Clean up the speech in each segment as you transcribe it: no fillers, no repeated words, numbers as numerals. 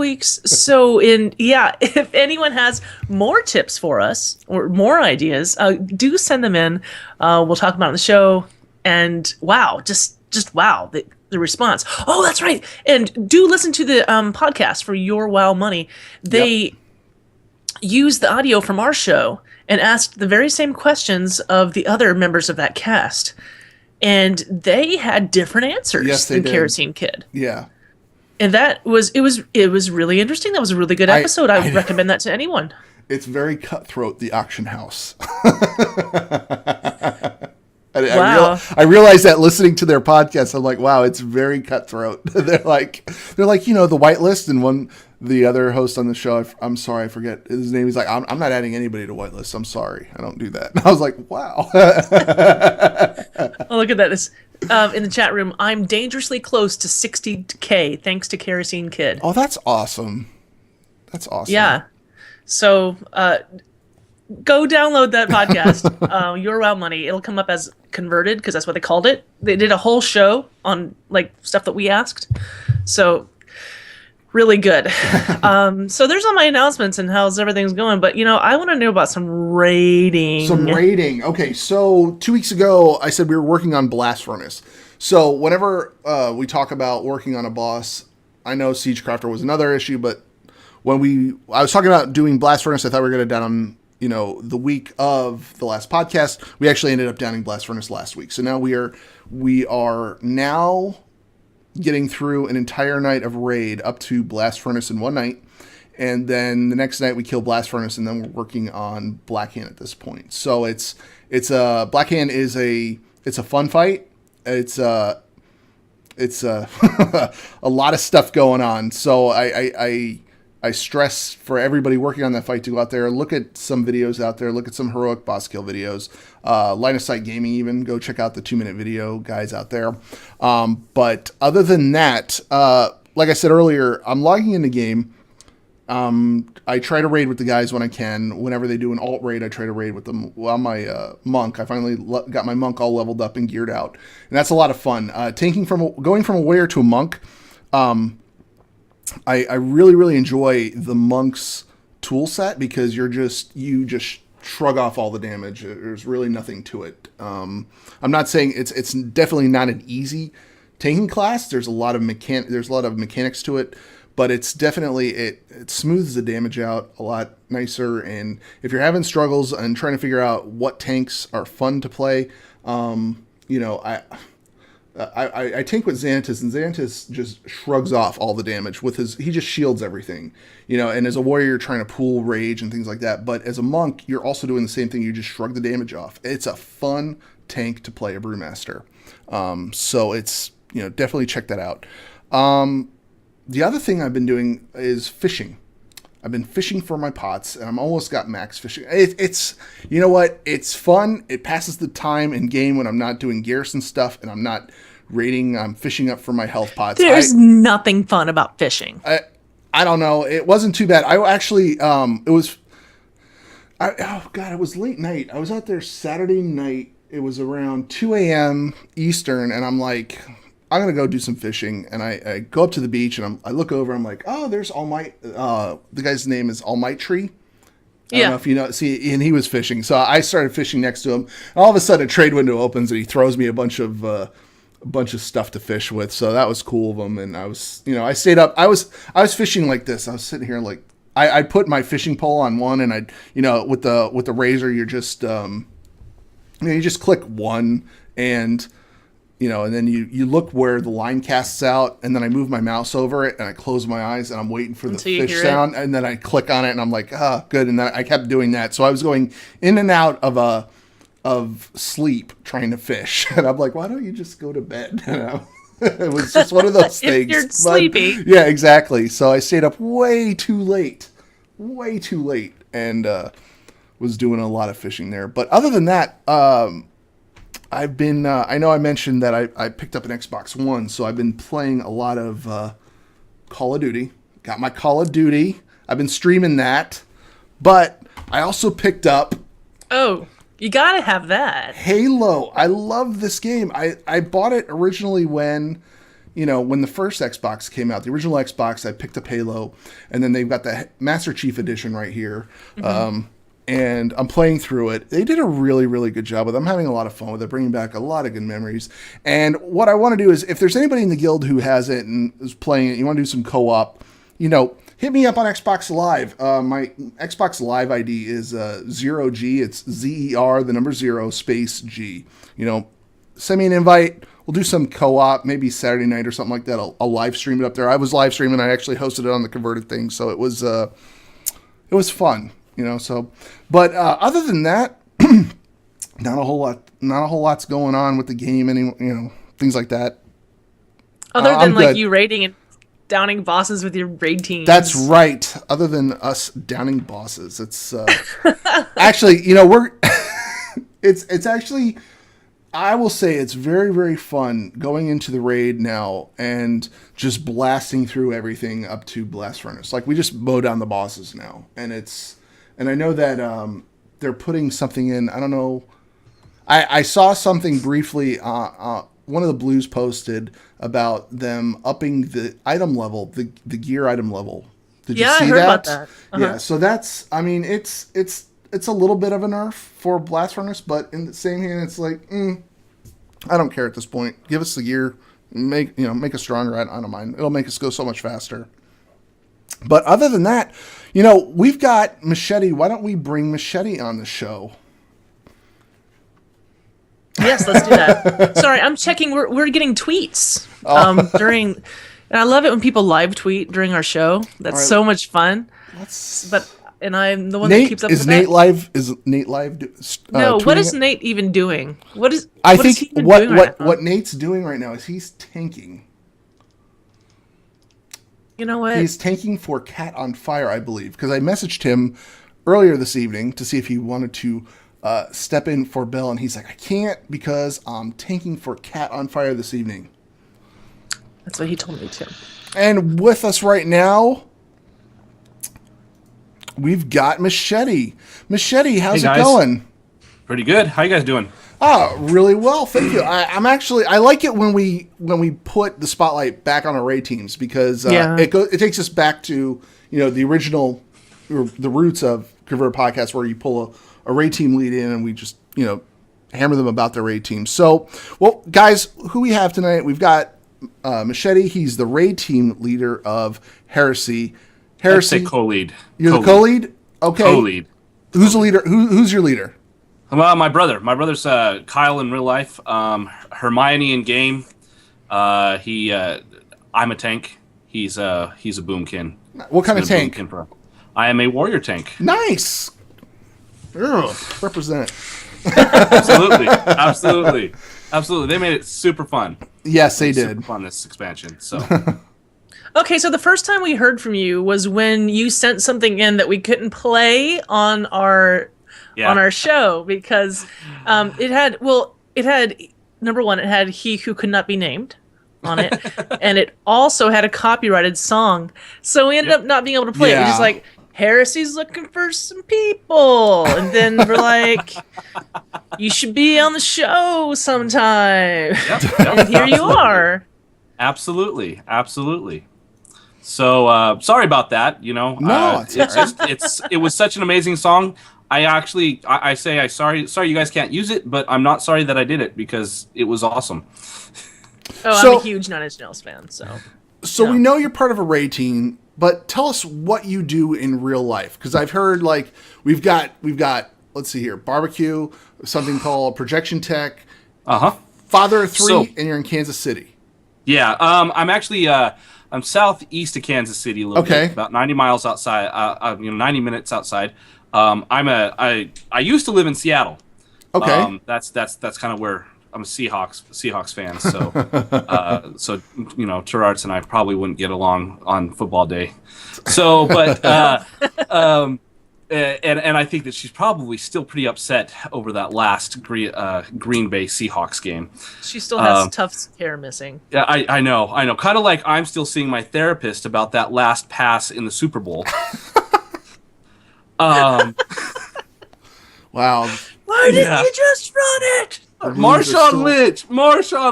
weeks. So if anyone has more tips for us or more ideas, do send them in. We'll talk about it on the show. And wow, just wow, the response. Oh, that's right. And do listen to the podcast for Your Wow Money. They used the audio from our show and asked the very same questions of the other members of that cast. And they had different answers than Kerosene Kid. Yeah. And it was really interesting. That was a really good episode. I would recommend that to anyone. It's very cutthroat, the auction house. Wow. I realized that listening to their podcast, I'm like, wow, it's very cutthroat. They're like, the whitelist, and the other host on the show, I'm sorry, I forget his name. He's like, I'm not adding anybody to whitelist. I'm sorry, I don't do that. And I was like, wow. Oh, look at that. This in the chat room, I'm dangerously close to 60K thanks to Kerosene Kid. Oh, that's awesome. That's awesome. Yeah. So go download that podcast, Your Wow Money. It'll come up as converted because that's what they called it. They did a whole show on like stuff that we asked. So really good. So there's all my announcements and how's everything's going. But, I want to know about some raiding. Okay, so 2 weeks ago, I said we were working on Blast Furnace. So whenever we talk about working on a boss, I know Siegecrafter was another issue, but when I was talking about doing Blast Furnace, I thought we were going to down the week of the last podcast. We actually ended up downing Blast Furnace last week. So now we are now getting through an entire night of raid up to Blast Furnace in one night. And then the next night we kill Blast Furnace, and then we're working on Blackhand at this point. So Blackhand is a fun fight. It's a a lot of stuff going on. So I stress for everybody working on that fight to go out there, look at some videos out there, look at some heroic boss kill videos, Line of Sight Gaming even, go check out the 2-minute video guys out there. But other than that, like I said earlier, I'm logging in the game. I try to raid with the guys when I can. Whenever they do an alt raid, I try to raid with them. Well, my monk, I finally got my monk all leveled up and geared out, and that's a lot of fun. Going from a warrior to a monk, I really, really enjoy the monk's tool set because you just shrug off all the damage. There's really nothing to it. I'm not saying it's definitely not an easy tanking class. There's a lot of mechanics to it, but it's definitely it smooths the damage out a lot nicer. And if you're having struggles and trying to figure out what tanks are fun to play, I tank with Xanatus, and Xanatus just shrugs off all the damage he just shields everything, and as a warrior, you're trying to pool rage and things like that. But as a monk, you're also doing the same thing. You just shrug the damage off. It's a fun tank to play a Brewmaster. So it's, definitely check that out. The other thing I've been doing is fishing. I've been fishing for my pots, and I'm almost got max fishing. It's you know what? It's fun. It passes the time in game when I'm not doing Garrison stuff and I'm not raiding. I'm fishing up for my health pots. There's nothing fun about fishing. I don't know. It wasn't too bad. I actually, it was late night. I was out there Saturday night. It was around 2 a.m. Eastern, and I'm like, I'm going to go do some fishing. And I go up to the beach, and I look over. I'm like, oh, there's All Might. The guy's name is All Might Tree. I don't know if you know. See, and he was fishing. So I started fishing next to him. And all of a sudden, a trade window opens, and he throws me a bunch of stuff to fish with. So that was cool of him. And I was, I stayed up. I was fishing like this. I was sitting here like, I put my fishing pole on one, and with the razor, you're just, you just click one, and and then you look where the line casts out, and then I move my mouse over it, and I close my eyes, and I'm waiting for the fish sound, and then I click on it, and I'm like, good, and then I kept doing that. So I was going in and out of sleep trying to fish, and I'm like, why don't you just go to bed? It was just one of those things. You're sleepy. Yeah, exactly. So I stayed up way too late, and was doing a lot of fishing there. But other than that, I've been, I know I mentioned that I picked up an Xbox One, so I've been playing a lot of Call of Duty. Got my Call of Duty. I've been streaming that. But I also picked up... Oh, you gotta have that. Halo. I love this game. I bought it originally when when the first Xbox came out, the original Xbox, I picked up Halo, and then they've got the Master Chief Edition right here. And I'm playing through it. They did a really, really good job with it. I'm having a lot of fun with it, bringing back a lot of good memories. And what I want to do is, if there's anybody in the guild who has it and is playing it, you want to do some co-op, hit me up on Xbox Live. My Xbox Live ID is 0G. It's ZER, the number 0, space G. Send me an invite. We'll do some co-op, maybe Saturday night or something like that. I'll live stream it up there. I was live streaming. I actually hosted it on the Converted thing, so it was fun. But other than that, not a whole lot's going on with the game, things like that. Other than you raiding and downing bosses with your raid teams. That's right. Other than us downing bosses, it's actually, we're it's actually, I will say it's very, very fun going into the raid now and just blasting through everything up to Blast Furnace. Like, we just mow down the bosses now, and I know that they're putting something in. I don't know. I saw something briefly. One of the Blues posted about them upping the item level, the gear item level. Did you see I heard that? about that. Yeah. So that's. I mean, it's a little bit of a nerf for Blast Furnace, but in the same hand, it's like, I don't care at this point. Give us the gear, make us stronger. I don't mind. It'll make us go so much faster. But other than that, we've got Machete. Why don't we bring Machete on the show? Yes, let's do that. Sorry, I'm checking. We're getting tweets during, and I love it when people live tweet during our show. That's so much fun. And I'm the one that keeps up with that. Is Nate live? No, what is Nate even doing? What is what Nate's doing right now is he's tanking. You know what? He's tanking for Cat on Fire, I believe, because I messaged him earlier this evening to see if he wanted to step in for Bell, and he's like, I can't because I'm tanking for Cat on Fire this evening. That's what he told me too. And with us right now, we've got Machete. Machete, how's it going? Pretty good. How you guys doing? Oh, really well, thank you. I like it when we put the spotlight back on our raid teams because it takes us back to the original, or the roots of Converted Podcast, where you pull a raid team lead in and we just hammer them about their raid team. So, well, guys, who we have tonight? We've got Machete. He's the raid team leader of Heresy. I'd say co-lead. You're the co-lead? Okay. Co-lead. Who's the leader? Who's your leader? My brother. My brother's Kyle in real life. Hermione in game. I'm a tank. He's a boomkin. What kind of tank? I am a warrior tank. Nice. Ugh, represent. Absolutely. They made it super fun. Yes, they did. Super fun, this expansion. So. Okay, so the first time we heard from you was when you sent something in that we couldn't play on our show because it had number one, it had He Who Could Not Be Named on it, and it also had a copyrighted song. So we ended up not being able to play it. We're just like, Heresy's looking for some people, and then we're like, you should be on the show sometime. And here you are. Absolutely. So sorry about that. No, it was such an amazing song. I say sorry you guys can't use it, but I'm not sorry that I did it because it was awesome. I'm a huge Nine Inch Nails fan, so we know you're part of a raid team, but tell us what you do in real life, because I've heard we've got let's see here, barbecue, something called Projection Tech, Father of Three, and you're in Kansas City. Yeah, I'm actually I'm southeast of Kansas City a little bit, about 90 miles outside, 90 minutes outside. I used to live in Seattle. Okay. That's kind of where I'm a Seahawks fan. So, Terrarts and I probably wouldn't get along on football day. So, but, and I think that she's probably still pretty upset over that last Green Bay Seahawks game. She still has Tufts hair missing. Yeah, I know. Kind of like I'm still seeing my therapist about that last pass in the Super Bowl. Wow. Why didn't you just run it? Marshawn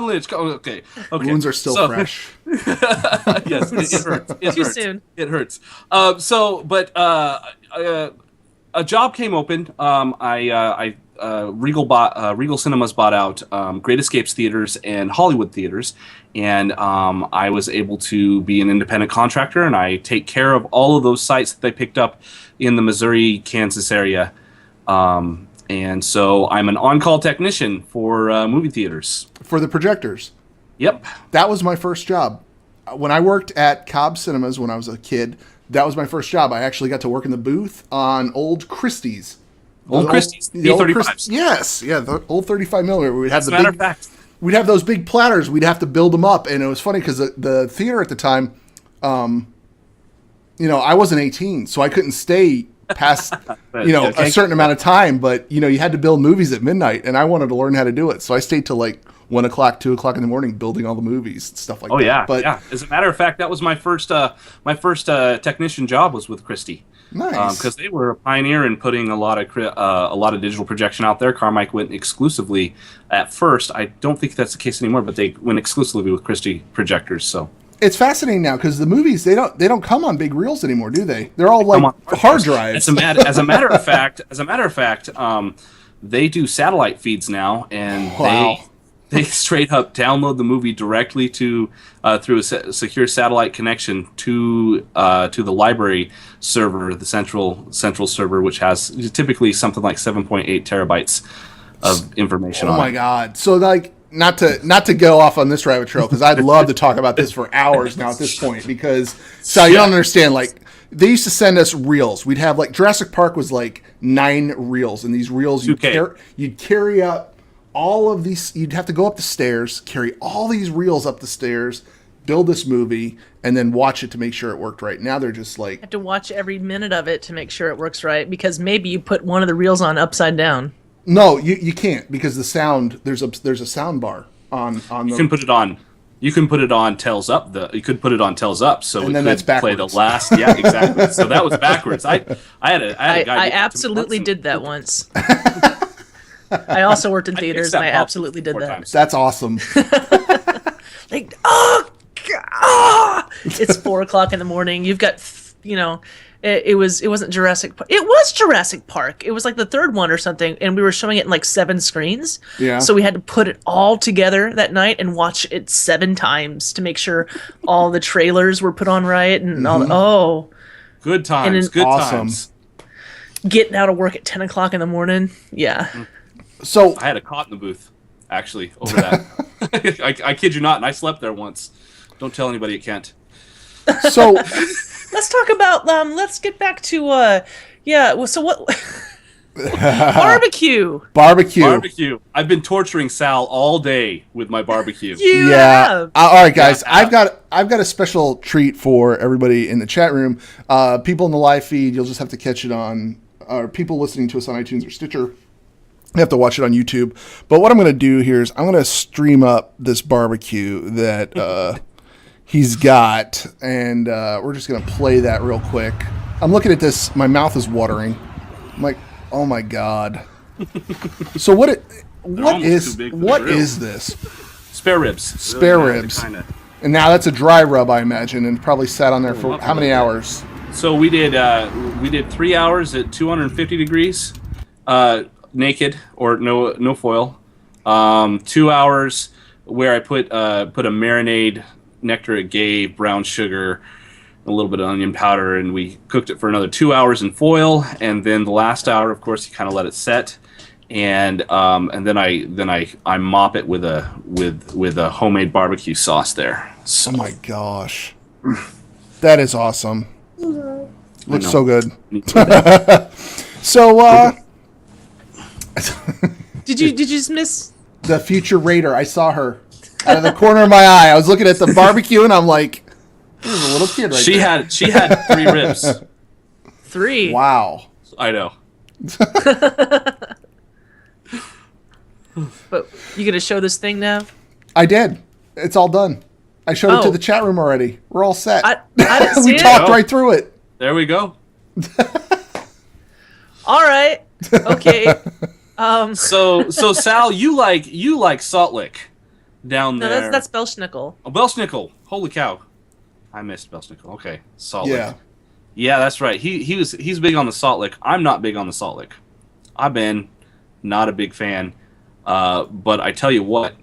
Lynch. Oh, okay. Wounds are still fresh. Yes, it hurts. It Too hurts. soon. It hurts. A job came open. Regal Cinemas bought out Great Escapes Theaters and Hollywood Theaters, and I was able to be an independent contractor, and I take care of all of those sites that they picked up in the Missouri, Kansas area. And so I'm an on-call technician for movie theaters. For the projectors. Yep. That was my first job. When I worked at Cobb Cinemas when I was a kid, that was my first job. I actually got to work in the booth on old Christie's. Old Christie's, the 35s. Yes, yeah, the old 35 millimeter. We'd have Matter of fact. We'd have those big platters. We'd have to build them up, and it was funny because the theater at the time, I wasn't 18, so I couldn't stay past a certain amount of time. But you had to build movies at midnight, and I wanted to learn how to do it, so I stayed till like 1 o'clock, 2 o'clock in the morning building all the movies and stuff like that. Oh yeah, but yeah. As a matter of fact, that was my first technician job was with Christie. Nice, because they were a pioneer in putting a lot of digital projection out there. Carmike went exclusively at first. I don't think that's the case anymore, but they went exclusively with Christie projectors. So it's fascinating now because the movies they don't come on big reels anymore, do they? They're all like hard drives. As a matter of fact, they do satellite feeds now, and they straight up download the movie directly to through a secure satellite connection to the library server, the central server, which has typically something like 7.8 terabytes of information on it. Oh my God. So like not to go off on this rabbit trail, because I'd love to talk about this for hours now at this point, because you don't understand, like they used to send us reels. We'd have like Jurassic Park was like 9 reels, and these reels you'd carry up all of these. You'd have to go up the stairs, carry all these reels up the stairs, build this movie, and then watch it to make sure it worked right. Now they're just like, You have to watch every minute of it to make sure it works right, because maybe you put one of the reels on upside down. No, you can't, because the sound there's a sound bar on the. You can put it on. You can put it on tails up. You could put it on tails up, so and it then could play the last. Yeah, exactly. So that was backwards. I had a guy. I absolutely did that once. I also worked in theaters, and I absolutely did that. Times. That's awesome. Like, it's 4 o'clock in the morning. You've got, it wasn't Jurassic Park. It was Jurassic Park. It was like the third one or something, and we were showing it in like 7 screens. Yeah. So we had to put it all together that night and watch it 7 times to make sure all the trailers were put on right and all. Good times. Good awesome. times. Getting out of work at 10 o'clock in the morning. Yeah. So I had a cot in the booth, actually, over that. I kid you not, and I slept there once. Don't tell anybody at Kent. So let's talk about. Let's get back to. So what? Barbecue. Barbecue. I've been torturing Sal all day with my barbecue. You have. All right, guys. I've got a special treat for everybody in the chat room. People in the live feed, you'll just have to catch it on. Or people listening to us on iTunes or Stitcher, you have to watch it on YouTube. But what I'm going to do here is I'm going to stream up this barbecue that he's got, and we're just going to play that real quick. I'm looking at this. My mouth is watering. I'm like, oh my God. So what is this? Spare ribs. Spare ribs. And now that's a dry rub, I imagine, and probably sat on there for how many hours? So we did 3 hours at 250 degrees. Naked or no foil. 2 hours where I put a marinade, nectar agave, brown sugar, a little bit of onion powder, and we cooked it for another 2 hours in foil. And then the last hour, of course, you kind of let it set, and then I mop it with a homemade barbecue sauce there. So. Oh my gosh, that is awesome. Looks so good. So. Did you just miss the future raider? I saw her out of the corner of my eye. I was looking at the barbecue, and I'm like, "There's a little kid right there." She had 3 ribs. 3. Wow. I know. But you gonna show this thing now? I did. It's all done. I showed it to the chat room already. We're all set. I didn't see we talked right through it. There we go. All right. Okay. So Sal, you like Salt Lick down No, there. that's Belschnickel. Oh, Belschnickel. Holy cow. I missed Belschnickel. Okay. Salt Yeah. Lick. Yeah, that's right. He's big on the Salt Lick. I'm not big on the Salt Lick. I've been not a big fan. But I tell you what,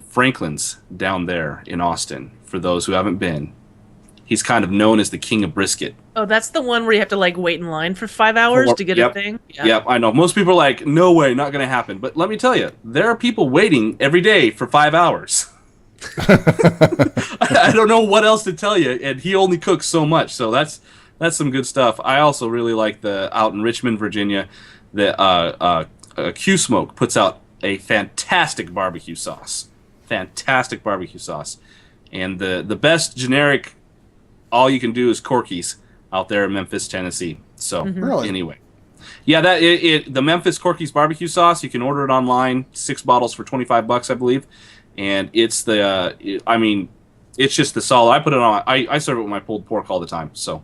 Franklin's down there in Austin, for those who haven't been, he's kind of known as the king of brisket. Oh, that's the one where you have to like wait in line for 5 hours to get Yep. a thing? Yeah. Yep, I know. Most people are like, no way, not going to happen. But let me tell you, there are people waiting every day for 5 hours. I don't know what else to tell you, and he only cooks so much, so that's some good stuff. I also really like out in Richmond, Virginia, the Q Smoke puts out a fantastic barbecue sauce, and the best generic, all you can do is Corky's out there in Memphis, Tennessee. So Really? anyway, yeah, the Memphis Corky's barbecue sauce, you can order it online, 6 bottles for $25, I believe. And it's it's just the solid. I put it on. I serve it with my pulled pork all the time. So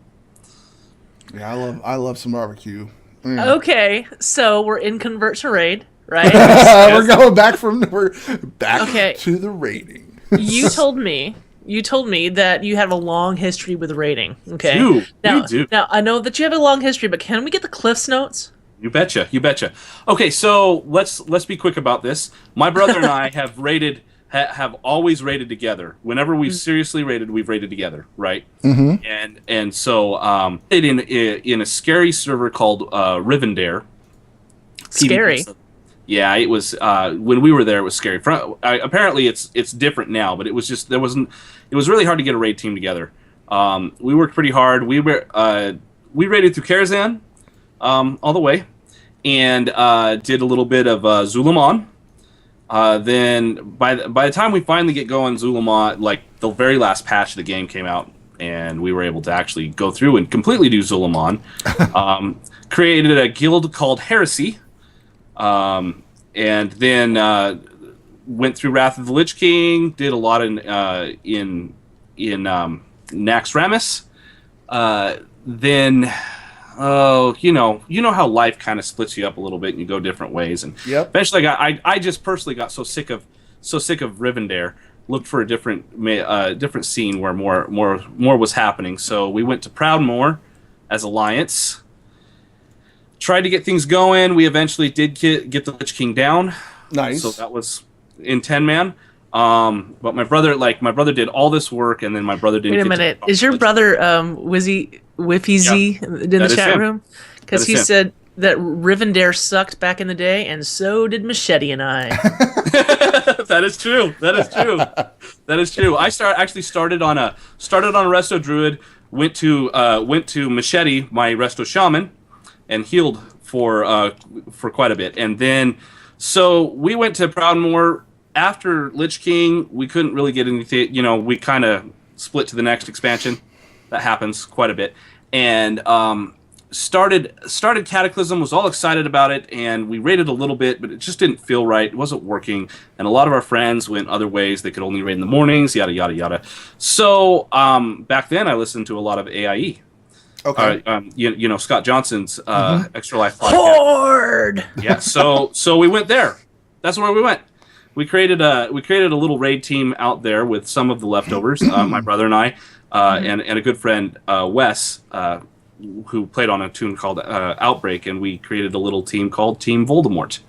Yeah, I love some barbecue. Okay, so we're in Convert to Raid, right? We're going back Okay. to the rating. You told me that you have a long history with raiding. Okay. You now, do. Now I know that you have a long history, but can we get the Cliff's Notes? You betcha. Okay, so let's be quick about this. My brother and I have rated. Have always raided together. Whenever we've seriously raided, we've raided together, right? Mm-hmm. And so in a scary server called Rivendare. Scary. Yeah, it was when we were there. It was scary. Apparently, it's different now, but it was just It was really hard to get a raid team together. We worked pretty hard. We raided through Karazhan all the way, and did a little bit of Zul'Aman. Then by the time we finally get going, Zul'Aman, like the very last patch of the game came out, and we were able to actually go through and completely do Zul'Aman. Created a guild called Heresy, and then went through Wrath of the Lich King. Did a lot in Naxxramas. Then. Oh, you know how life kind of splits you up a little bit, and you go different ways. And eventually, I just personally got so sick of Rivendare. Looked for a different scene where more was happening. So we went to Proudmoore as Alliance. Tried to get things going. We eventually did get the Lich King down. Nice. So that was in 10-man. But my brother did all this work, and then my brother didn't. Wait a minute, is your brother Whiffy Z in the chat room? Because he said that Rivendare sucked back in the day, and so did Machete and I. That is true. I started on a Resto Druid, went to Machete, my Resto Shaman, and healed for quite a bit, and then so we went to Proudmoore. After Lich King, we couldn't really get anything. We kind of split to the next expansion. That happens quite a bit. And started Cataclysm, was all excited about it, and we raided a little bit, but it just didn't feel right. It wasn't working. And a lot of our friends went other ways. They could only raid in the mornings, yada, yada, yada. So back then, I listened to a lot of AIE. Okay. Scott Johnson's Extra Life podcast. Horde! Yeah, so we went there. That's where we went. We created a little raid team out there with some of the leftovers, my brother and I, and a good friend Wes, who played on a tune called Outbreak, and we created a little team called Team Voldemort.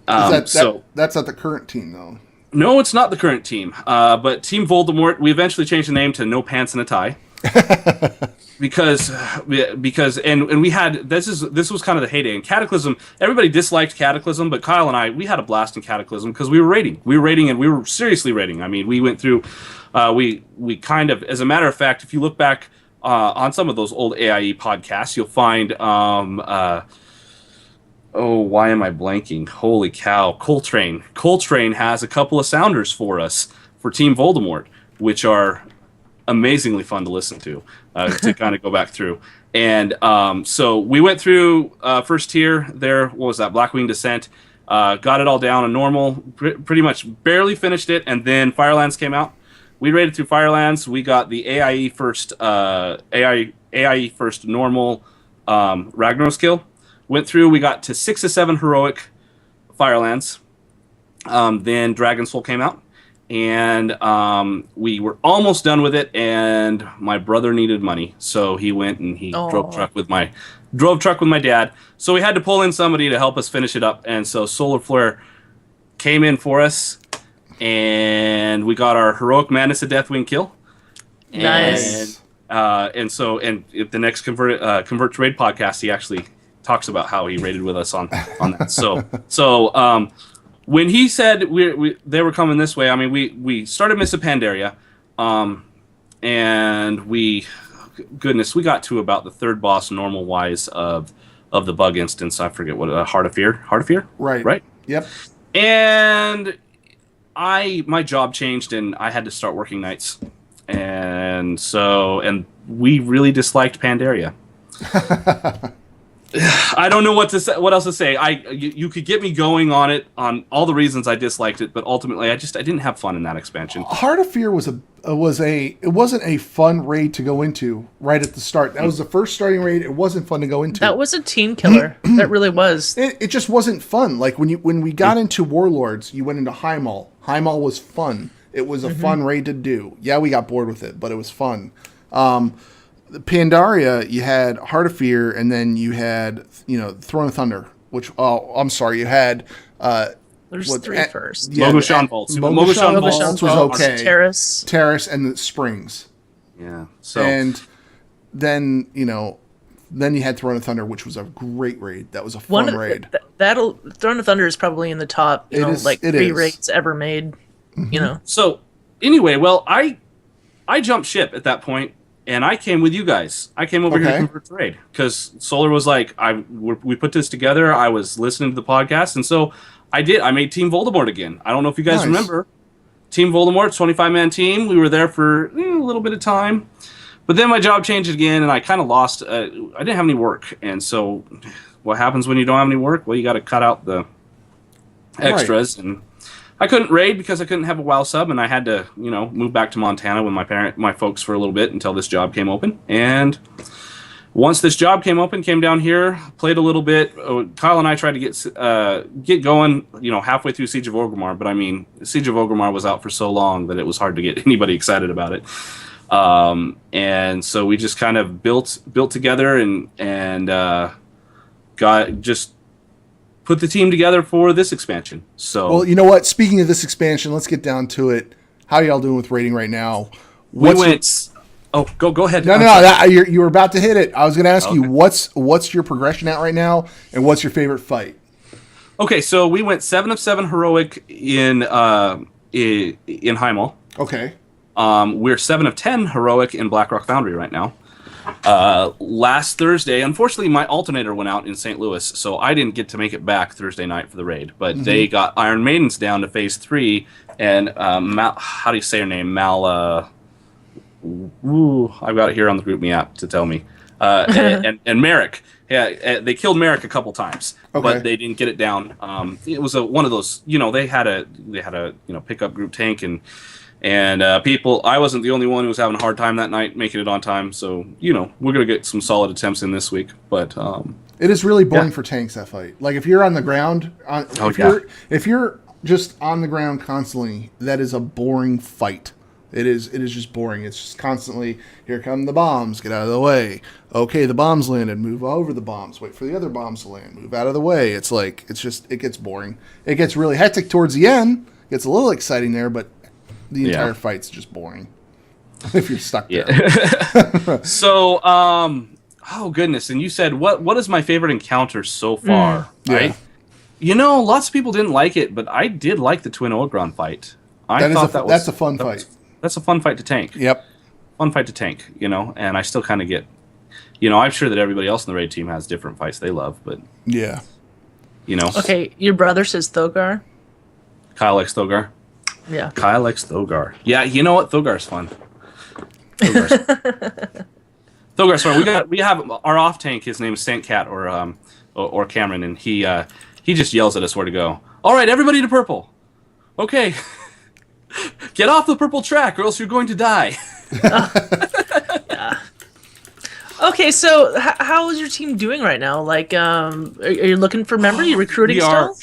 That's not the current team though. No, it's not the current team. But Team Voldemort, we eventually changed the name to No Pants and a Tie. because we had this was kind of the heyday in Cataclysm. Everybody disliked Cataclysm, but Kyle and I, we had a blast in Cataclysm because we were raiding, and we were seriously raiding. I mean, we went through we kind of, as a matter of fact, if you look back on some of those old AIE podcasts, you'll find why am I blanking? Holy cow, Coltrane has a couple of sounders for us for Team Voldemort, which are amazingly fun to listen to kind of go back through. And so we went through first tier there. What was that? Blackwing Descent. Got it all down on normal. Pretty much barely finished it, and then Firelands came out. We raided through Firelands. We got the AIE first normal Ragnaros kill, went through. We got to 6 of 7 heroic Firelands. Then Dragon Soul came out, and we were almost done with it. And my brother needed money, so he went and he drove truck with my dad. So we had to pull in somebody to help us finish it up. And so Solar Flare came in for us, and we got our heroic Madness of Deathwing kill. Nice. And so the next Convert to Raid podcast, he actually talks about how he raided with us on that. So when he said they were coming this way, I mean, we started Mists of Pandaria, and we got to about the third boss normal wise of the bug instance. I forget what Heart of Fear. Right. Yep. And my job changed, and I had to start working nights, and we really disliked Pandaria. I don't know what else to say. You could get me going on it, on all the reasons I disliked it, but ultimately I didn't have fun in that expansion. Heart of Fear it wasn't a fun raid to go into right at the start. That was the first starting raid. It wasn't fun to go into. That was a team killer. That really was. It just wasn't fun. Like when we got into Warlords, you went into Highmaul. Highmaul was fun. It was a fun raid to do. Yeah, we got bored with it, but it was fun. The Pandaria, you had Heart of Fear, and then you had, Throne of Thunder, which, you had... There's 3 first. Yeah, Mogoshan Vaults. Mogoshan Vaults was okay. Terrace, and the Springs. Yeah. So. And then, then you had Throne of Thunder, which was a great raid. That was a fun raid. Throne of Thunder is probably in the top, 3 raids ever made, So, anyway, well, I jumped ship at that point. And I came with you guys. I came over here to Convert to Raid because Solar was like, we put this together. I was listening to the podcast, and so I did. I made Team Voldemort again. I don't know if you guys remember. Team Voldemort, 25-man team. We were there for a little bit of time. But then my job changed again, and I kind of lost. I didn't have any work. And so what happens when you don't have any work? Well, you got to cut out the extras. Right. And I couldn't raid because I couldn't have a WoW sub, and I had to, move back to Montana with my folks for a little bit until this job came open. And once this job came open, came down here, played a little bit. Kyle and I tried to get going, halfway through Siege of Orgrimmar. But I mean, Siege of Orgrimmar was out for so long that it was hard to get anybody excited about it. And so we just kind of built together and put the team together for this expansion. So, well, you know what? Speaking of this expansion, let's get down to it. How are y'all doing with raiding right now? Go ahead. No, you were about to hit it. I was going to ask you what's your progression at right now, and what's your favorite fight? Okay, so we went 7 of 7 heroic in Highmaul. Okay. We're 7 of 10 heroic in Blackrock Foundry right now. Last Thursday, unfortunately, my alternator went out in St. Louis, so I didn't get to make it back Thursday night for the raid. But they got Iron Maidens down to phase 3, and how do you say her name? I've got it here on the GroupMe app to tell me. And Merrick. Yeah, they killed Merrick a couple times, but they didn't get it down. It was one of those. They had a pickup group tank and people. I wasn't the only one who was having a hard time that night making it on time. So we're gonna get some solid attempts in this week. But it is really boring for tanks, that fight. Like if you're on the ground, if you're just on the ground constantly, that is a boring fight. It is just boring. It's just constantly, here come the bombs, get out of the way. Okay, the bombs landed, move over the bombs, wait for the other bombs to land, move out of the way. It gets boring. It gets really hectic towards the end. It gets a little exciting there, but the entire fight's just boring if you're stuck there. Yeah. So, oh goodness, and you said, what is my favorite encounter so far, right? Lots of people didn't like it, but I did like the Twin Ogron fight. That's a fun fight. That's a fun fight to tank. Yep. Fun fight to tank, and I still kind of get, I'm sure that everybody else in the raid team has different fights they love, but yeah. Okay, your brother says Thogar. Kyle likes Thogar. Yeah. Kyle likes Thogar. Yeah, you know what? Thogar's fun. Thogar's fun. We have our off tank. His name is Saint Cat or Cameron, and he just yells at us where to go. All right, everybody to purple. Okay. Get off the purple track or else you're going to die. Yeah. Okay, so how is your team doing right now? Like, are you looking for members? Are you recruiting still?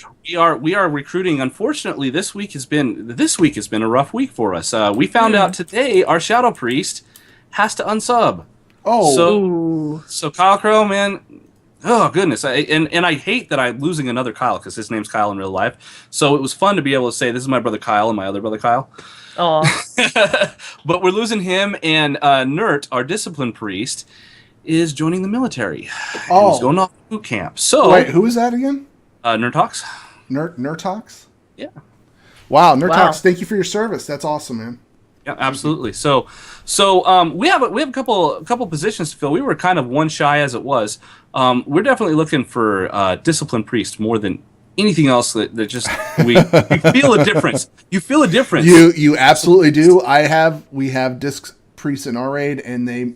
We are recruiting. Unfortunately, this week has been a rough week for us. We found out today our Shadow Priest has to unsub. Oh, So Kyle Crow, man, oh goodness, and I hate that I'm losing another Kyle because his name's Kyle in real life. So it was fun to be able to say this is my brother Kyle and my other brother Kyle. Oh, But we're losing him, and Nert, our discipline priest, is joining the military. He's going off boot camp. So wait, who is that again? Nertox. Nertox? Yeah. Wow, Nertox, Wow. thank you for your service. That's awesome, man. Yeah, absolutely. So we have a couple positions to fill. We were kind of one shy as it was. We're definitely looking for disciplined priest more than anything else. That just we feel a difference. You feel a difference. You absolutely do. We have disc priests in our raid, and they're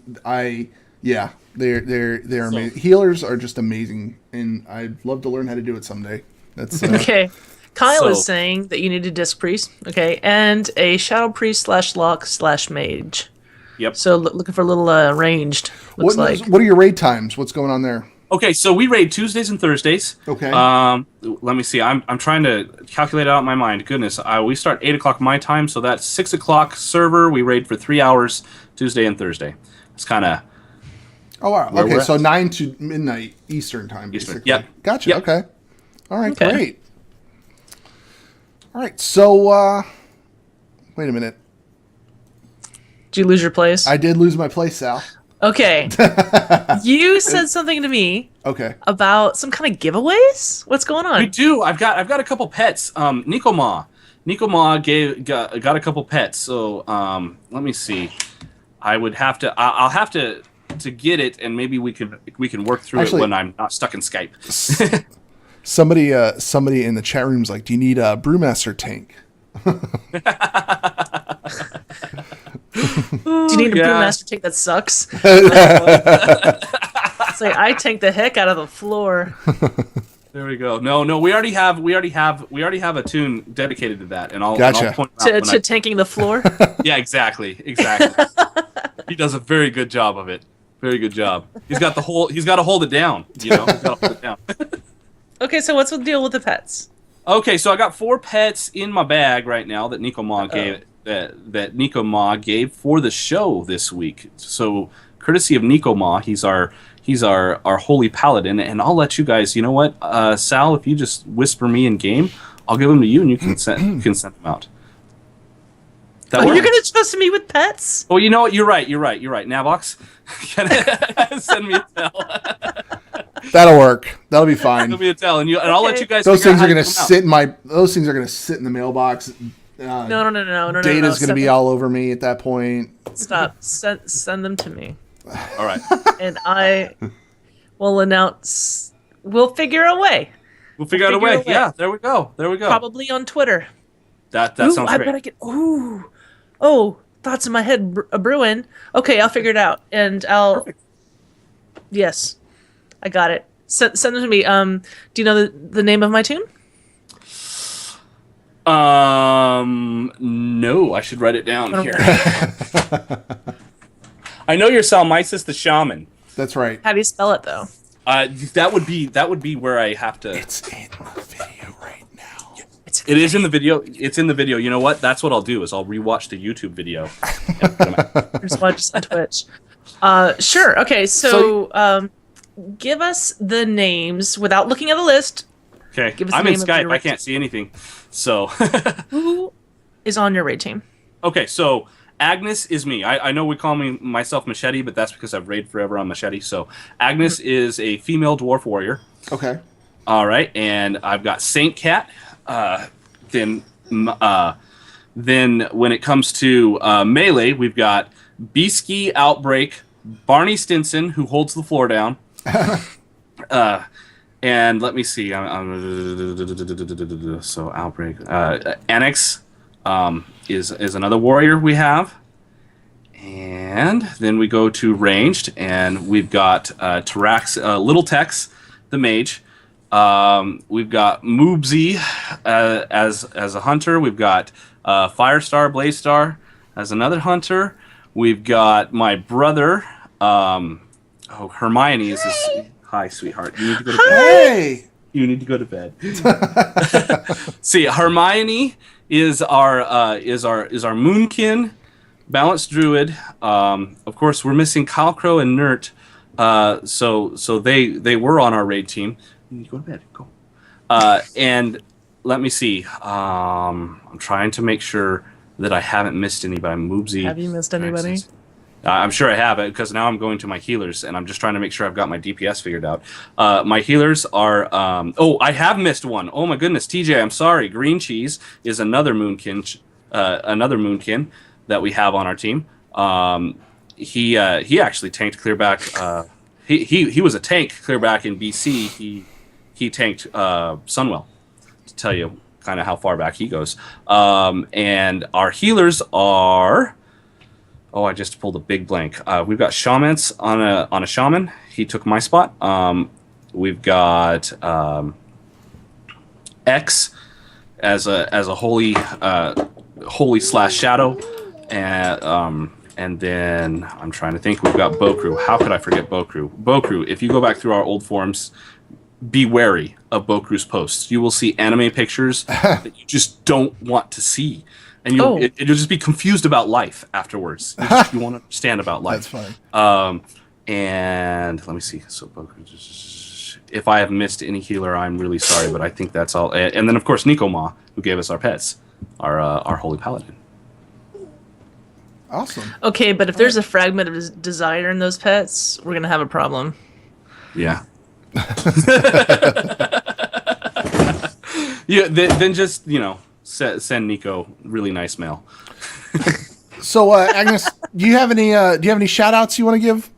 amazing. Healers are just amazing, and I'd love to learn how to do it someday. That's okay. Kyle is So- saying that you need a disc priest, okay, and a shadow priest / lock / mage. Yep. So looking for a little ranged. Looks like. what are your raid times? What's going on there? Okay, so we raid Tuesdays and Thursdays. Okay. Let me see. I'm trying to calculate it out in my mind. Goodness, we start 8:00 my time, so that's 6:00 server. We raid for 3 hours Tuesday and Thursday. It's kind of Oh wow. Where Okay, we're so at. 9 to midnight Eastern time, Eastern. basically. Yep. Gotcha. Yep. Okay. All right. Okay. Great. All right. So, wait a minute. Did you lose your place? I did lose my place, Sal. Okay. You said something to me Okay. about some kind of giveaways. What's going on? we do. I've got a couple pets. Nico Ma got a couple pets. So let me see. I'll have to get it, and maybe we can work through Actually- it when I'm not stuck in Skype. Somebody in the chat room's like, "Do you need a brewmaster tank?" Do you need a Yeah. brewmaster tank that sucks? It's like I tank the heck out of the floor. There we go. No, we already have a tune dedicated to that, and I'll Gotcha. point it out To when tanking the floor. yeah, exactly. He does a very good job of it. Very good job. He's got to hold it down. You know, he's got to hold it down. Okay, so what's the deal with the pets? Okay, so I got 4 pets in my bag right now that Nico Ma gave that Nico Ma gave for the show this week. So courtesy of Nico Ma, he's our holy paladin, and I'll let you guys. You know what, Sal? If you just whisper me in game, I'll give them to you, and you can send them out. That Oh, work? you're gonna trust me with pets? Oh, you know what? You're right. Navox, send me a tell. That'll work. That'll be fine. Send me a tell, and I'll let you guys. Those figure out things how are to gonna get them out. sit in my. Those things are gonna sit in the mailbox. No. Data's gonna be Send all over me at that point. them- Stop. Send them to me, All right. and I will announce. We'll figure a way. We'll figure out a way. Yeah, there we go. Probably on Twitter. That Ooh, sounds I great. bet I get. Ooh. Oh, thoughts in my head brewing. Okay, I'll figure it out, and I'll. Perfect. Yes, I got it. Send them to me. Do you know the name of my tune? No, I should write it down here. I know you're Salmisis the Shaman. That's right. How do you spell it though? That would be where I have to. It's in the video right now. It is in the video. It's in the video. You know what? That's what I'll do is I'll rewatch the YouTube video. Just watch us on Twitch. Sure. Okay. So, give us the names without looking at the list. Okay, Give us the I'm in name of Skype. your I can't see anything. So, Who is on your raid team? okay. So Agnes is me. I know we call myself Machete, but that's because I've raided forever on Machete. So Agnes is a female dwarf warrior. Okay. All right, and I've got Saint Cat. Then when it comes to melee, we've got Beasky Outbreak, Barney Stinson, who holds the floor down. And let me see. So Outbreak. Annex is another warrior we have. And then we go to ranged, and we've got Tarax, Little Tex, the mage. We've got Moobsy as a hunter. We've got Firestar, Blaze as another hunter. We've got my brother. Oh, Hermione is this. Hi, sweetheart. You need to go to bed. Hey. You need to go to bed. See, Hermione is our Moonkin balanced druid. Of course, we're missing Kalkro and Nert. So they were on our raid team. You need to go to bed. Go. And let me see. I'm trying to make sure that I haven't missed anybody. Moobsy. Have you missed anybody? I'm sure I have it because now I'm going to my healers and I'm just trying to make sure I've got my DPS figured out. My healers are. I have missed one. Oh my goodness, TJ, I'm sorry. Green Cheese is another Moonkin, that we have on our team. He actually tanked clear back. He was a tank clear back in BC. He tanked Sunwell, to tell you kind of how far back he goes. And our healers are. Oh, I just pulled a big blank. We've got Shamans on a Shaman. He took my spot. We've got X as a holy / shadow, and then I'm trying to think. We've got Bokru. How could I forget Bokru? Bokru. If you go back through our old forums, be wary of Bokru's posts. You will see anime pictures that you just don't want to see. And you'll just be confused about life afterwards. You won't understand about life. That's fine. And let me see. So, if I have missed any healer, I'm really sorry, but I think that's all. And then, of course, Nico Ma, who gave us our pets, our holy paladin. Awesome. Okay, but if there's a fragment of desire in those pets, we're gonna have a problem. Yeah. Yeah. Then just send Nico really nice mail. So, Agnes, do you have any shout outs you want to give?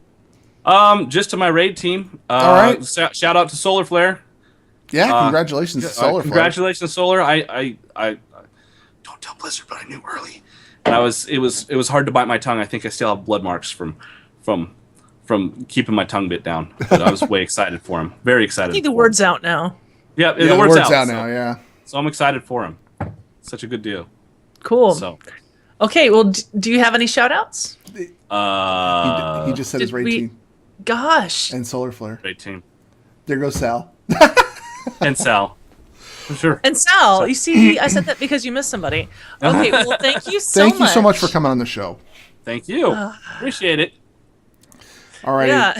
Just to my raid team. All right. Shout out to Solar Flare. Yeah, congratulations to Solar Flare. Congratulations, Solar. I don't tell Blizzard, but I knew early. And it was hard to bite my tongue. I think I still have blood marks from keeping my tongue bit down. But I was way excited for him. Very excited. I think the word's out now. Yeah, the word's out now. Yeah. So I'm excited for him. Such a good deal. Cool. So. Okay, well, do you have any shout-outs? He just said his raid team. Gosh. And Solar Flare. Raid team. There goes Sal. And Sal. For sure. And Sal, you see, I said that because you missed somebody. Okay, well, thank you so much. Thank you so much for coming on the show. Thank you. Appreciate it. All right. Yeah.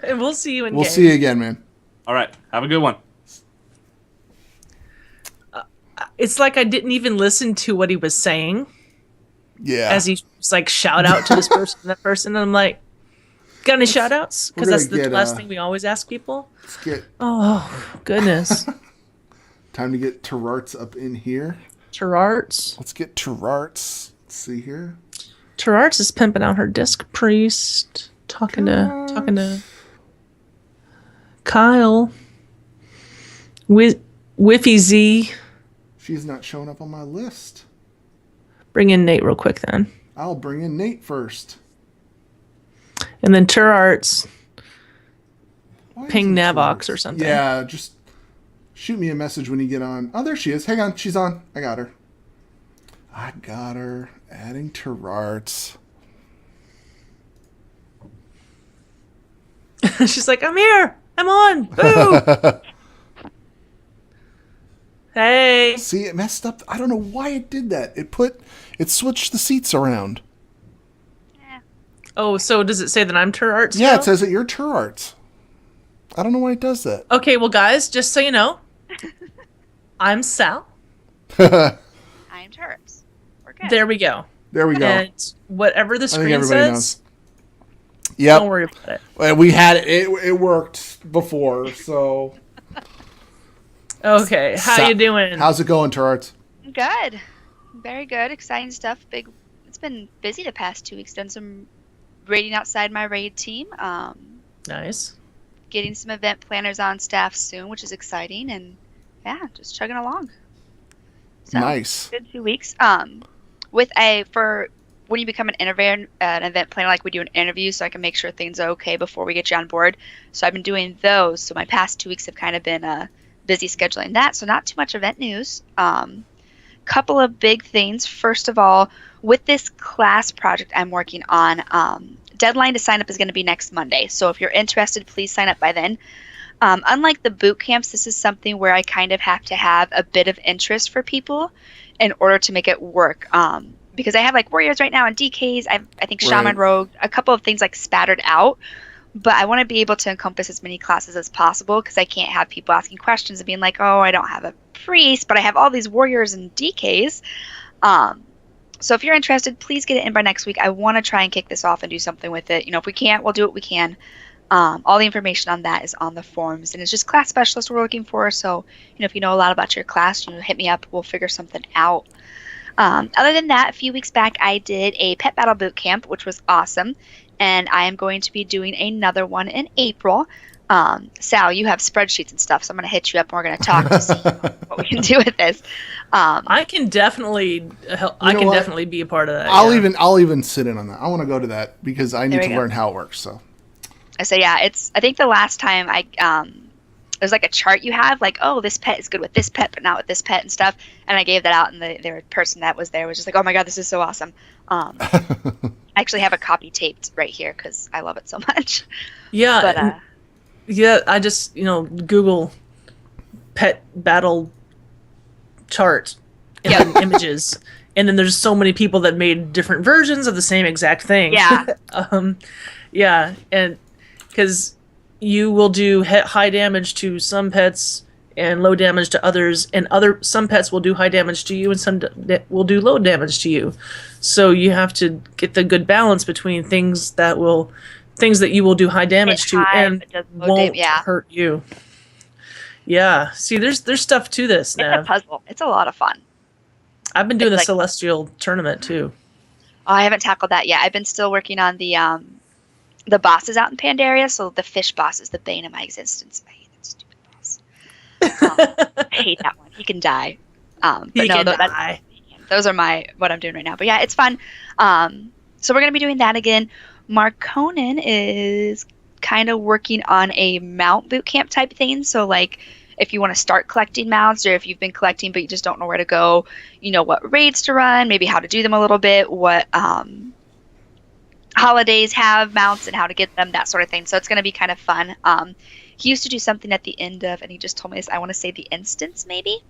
And we'll see you in game. We'll see you again, man. All right. Have a good one. It's like I didn't even listen to what he was saying. Yeah. As he was like, shout out to this person and that person. And I'm like, got any shout outs? Because that's the last thing we always ask people. Let's get. Oh, goodness. Time to get Terrarts up in here. Terrarts. Let's get Terrarts. Let's see here. Terrarts is pimping out her disc priest. Talking to Kyle. Whiffy Z. She's not showing up on my list. Bring in Nate real quick then. I'll bring in Nate first. And then Terrarts. Why Ping isn't Navox Terrarts? or something. Yeah, just shoot me a message when you get on. Oh, there she is. Hang on. She's on. I got her. Adding Terrarts. She's like, I'm here. I'm on. Boo. Hey. See, it messed up. I don't know why it did that. It switched the seats around. Oh, so does it say that I'm Terrarts? Yeah, now? it says that you're Terrarts. I don't know why it does that. Okay, well, guys, just so you know, I'm Sal. I'm Terrarts. We're good. There we go. There we go. And whatever the I think screen everybody says, knows. Yep. don't worry about it. Well, we had it. It worked before, so. Okay, how you doing? How's it going, Terrarts? Good. Very good. Exciting stuff. It's been busy the past 2 weeks. Done some raiding outside my raid team. Nice. Getting some event planners on staff soon, which is exciting. And yeah, just chugging along. So, Nice. Good 2 weeks. For when you become an event planner, like we do an interview, so I can make sure things are okay before we get you on board. So I've been doing those. So my past 2 weeks have kind of been busy scheduling that. So not too much event news. Couple of big things. First of all, with this class project I'm working on, deadline to sign up is going to be next Monday. So if you're interested, please sign up by then. Unlike the boot camps, this is something where I kind of have to have a bit of interest for people in order to make it work. Because I have like warriors right now and DKs. I think shaman, Right. rogue, a couple of things like spattered out. But I want to be able to encompass as many classes as possible because I can't have people asking questions and being like, oh, I don't have a priest, but I have all these warriors and DKs. So if you're interested, please get it in by next week. I want to try and kick this off and do something with it. If we can't, we'll do what we can. All the information on that is on the forums, and it's just class specialists we're looking for. So, if you know a lot about your class, hit me up. We'll figure something out. Other than that, a few weeks back, I did a pet battle boot camp, which was awesome, and I am going to be doing another one in April. Sal, you have spreadsheets and stuff, so I'm going to hit you up and we're going to talk to see what we can do with this. I can definitely help. I know can what? definitely be a part of that. I'll yeah. even sit in on that. I want to go to that because I need There we to go. learn how it works. So So yeah, I think the last time there's like a chart you have, like, oh, this pet is good with this pet, but not with this pet and stuff. And I gave that out, and the person that was there was just like, oh my god, this is so awesome. I actually have a copy taped right here because I love it so much. Yeah, But yeah. I just Google pet battle chart and Yeah. then images, and then there's so many people that made different versions of the same exact thing. Yeah. Yeah, and because you will do high damage to some pets and low damage to others, and some pets will do high damage to you and some will do low damage to you. So you have to get the good balance between things that you will do high damage Hit to high, and but does low won't yeah. hurt you. Yeah. See, there's stuff to this it's a now. puzzle. It's a lot of fun. I've been doing it's the like- Celestial tournament too. Oh, I haven't tackled that yet. I've been still working on the bosses out in Pandaria. So the fish boss is the bane of my existence. I hate that stupid boss. I hate that one. He can die. But You no, can that's die. those are what I'm doing right now. But yeah, it's fun. So we're gonna be doing that again. Mark Conan is kind of working on a mount boot camp type thing. So like, if you want to start collecting mounts, or if you've been collecting but you just don't know where to go, what raids to run, maybe how to do them a little bit, what holidays have mounts and how to get them, that sort of thing. So it's going to be kind of fun. He used to do something at the end of, and he just told me this, I want to say the instance maybe.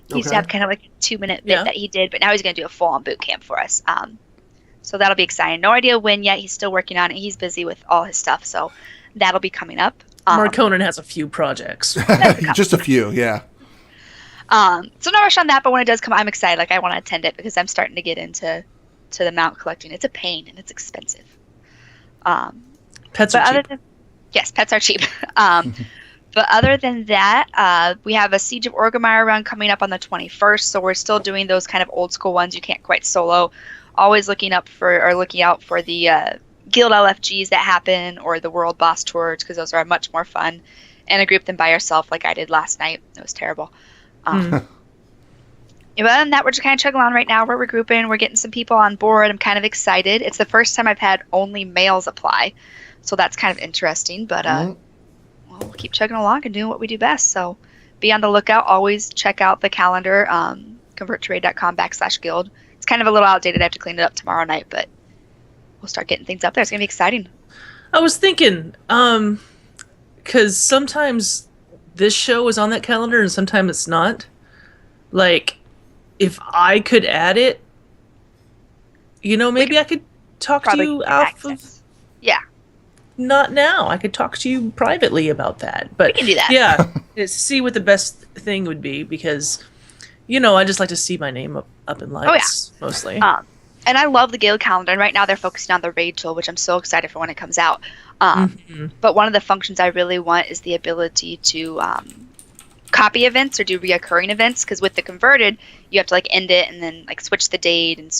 He used to Okay. have kind of like a 2-minute bit Yeah. that he did, but now he's going to do a full-on boot camp for us. So that'll be exciting. No idea when yet. He's still working on it. He's busy with all his stuff, so that'll be coming up. Mark Conan has a few projects. just a few, yeah. So no rush on that, but when it does come, I'm excited. Like, I want to attend it because I'm starting to get into the mount collecting. It's a pain and it's expensive. Pets But are other cheap. than yes, pets are cheap. But other than that, we have a Siege of Orgrimmar run coming up on the 21st, so we're still doing those kind of old school ones you can't quite solo. Always looking out for the guild LFGs that happen, or the world boss tours, because those are much more fun. And a group them by yourself, like I did last night. It was terrible. Yeah, but other than that, we're just kind of chugging along right now. We're regrouping. We're getting some people on board. I'm kind of excited. It's the first time I've had only males apply, so that's kind of interesting. But Mhm. well, we'll keep chugging along and doing what we do best. So be on the lookout. Always check out the calendar, converttrade.com/guild. It's kind of a little outdated. I have to clean it up tomorrow night, but we'll start getting things up there. It's going to be exciting. I was thinking, because sometimes this show is on that calendar and sometimes it's not. Like, if I could add it, maybe I could talk to Probably you get off of. access. Yeah, Not now. I could talk to you privately about that. But we can do that. yeah, see what the best thing would be, because, I just like to see my name up in lights, mostly. And I love the guild calendar. And right now they're focusing on the raid tool, which I'm so excited for when it comes out. But one of the functions I really want is the ability to copy events or do reoccurring events, because with the converted, you have to like end it and then like switch the date and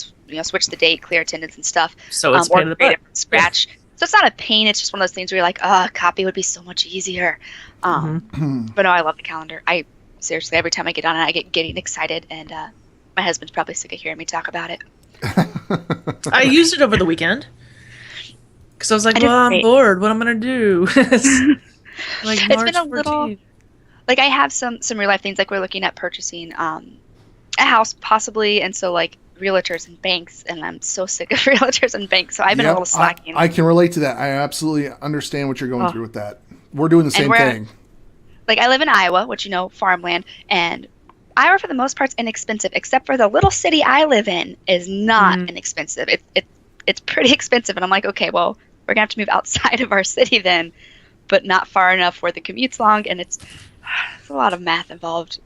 switch the date, clear attendance and stuff. So it's or pain in the create butt. it from scratch. So it's not a pain. It's just one of those things where you're like, copy would be so much easier. But no, I love the calendar. I seriously, every time I get on it, I get getting excited, and my husband's probably sick of hearing me talk about it. I used it over the weekend because I was like, I did well, I'm great. bored. What am I going to do? Like It's March been a little- 14th. Like, I have some real life things, like we're looking at purchasing a house possibly, and so like realtors and banks, and I'm so sick of realtors and banks. So I've been a Yep, little slacking. I can relate to that. I absolutely understand what you're going through with that. We're doing the same thing. Like, I live in Iowa, which, farmland, and Iowa for the most part is inexpensive, except for the little city I live in is not inexpensive. It's pretty expensive, and I'm like, okay, well, we're gonna have to move outside of our city then, but not far enough where the commute's long, and it's a lot of math involved,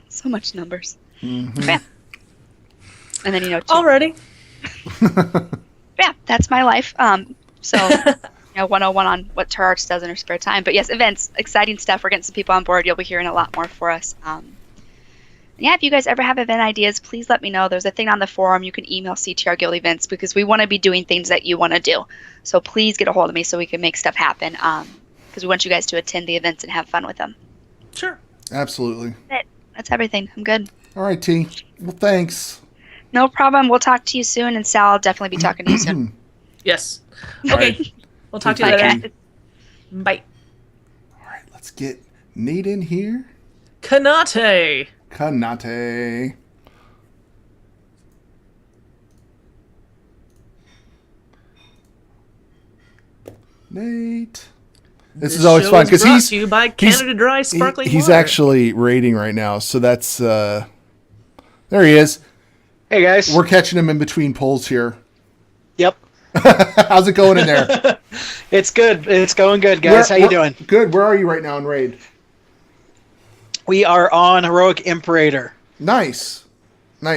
so much numbers. Yeah. And then Alrighty. yeah, that's my life. So 101 on what Terarch does in her spare time. But yes, events, exciting stuff. We're getting some people on board. You'll be hearing a lot more for us. Yeah, if you guys ever have event ideas, please let me know. There's a thing on the forum. You can email CTR Guild Events because we want to be doing things that you want to do. So please get a hold of me so we can make stuff happen. Because we want you guys to attend the events and have fun with them. Sure. Absolutely. That's everything. I'm good. All right, T. Well, thanks. No problem. We'll talk to you soon. And Sal, I'll definitely be talking to you soon. Yes. All Okay. right. We'll talk to you Okay. later. Bye. All right, let's get Nate in here. Kanate. Kanate. Nate. This is always show fun is because brought he's to you by Canada Dry Sparkling he's Water. actually raiding right now, so that's there he is. Hey guys. We're catching him in between polls here. Yep. How's it going in there? It's good. It's going good, guys. How you doing? Good. Where are you right now in raid? We are on Heroic Imperator. Nice.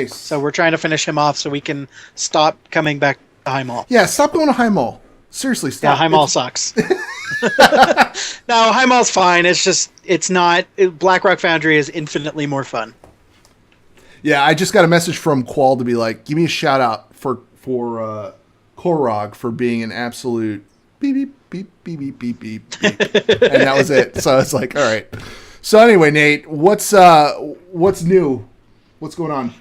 So we're trying to finish him off so we can stop coming back to High Mall. Yeah, stop going to High Mall. Seriously, stop. Yeah, High Mall sucks. No, High Mall's fine. It's just, Blackrock Foundry is infinitely more fun. Yeah, I just got a message from Qual to be like, give me a shout out for Korog for being an absolute beep beep beep beep beep beep beep, and that was it. So it's like, all right. So anyway, Nate, what's new? What's going on?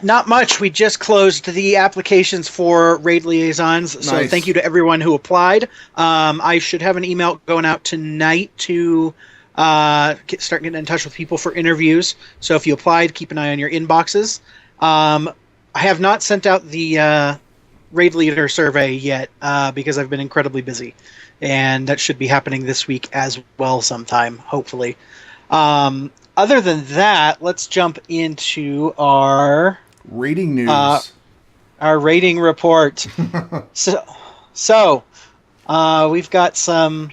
Not much. We just closed the applications for raid liaisons, so Nice. thank you to everyone who applied. I should have an email going out tonight to start getting in touch with people for interviews. So if you applied, keep an eye on your inboxes. I have not sent out the raid leader survey yet because I've been incredibly busy, and that should be happening this week as well sometime, hopefully. Other than that, let's jump into our Rating news. our rating report. So we've got some.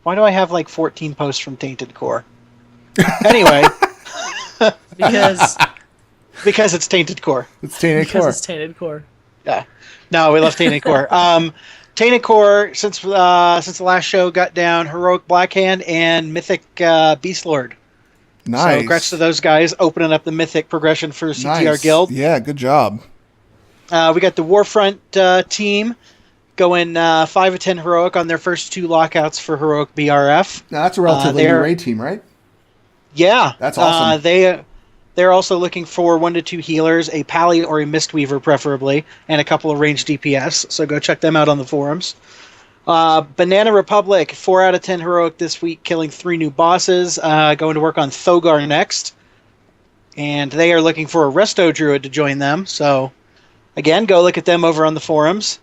Why do I have like 14 posts from Tainted Core? Anyway, Because it's Tainted Core. It's Tainted because Core. it's Tainted Core. Yeah, no, we love Tainted Core. Tainted Core since the last show got down Heroic Blackhand and Mythic Beastlord. Nice. So congrats to those guys opening up the Mythic progression for CTR Nice. Guild. Yeah, good job. We got the Warfront team going 5 of 10 Heroic on their first 2 lockouts for Heroic BRF. Now that's a relatively new raid team, right? Yeah. That's awesome. They're also looking for 1 to 2 healers, a Pally or a Mistweaver preferably, and a couple of ranged DPS. So go check them out on the forums. Banana Republic, 4 out of 10 Heroic this week, killing 3 new bosses. Going to work on Thogar next. And they are looking for a Resto Druid to join them. So, again, go look at them over on the forums.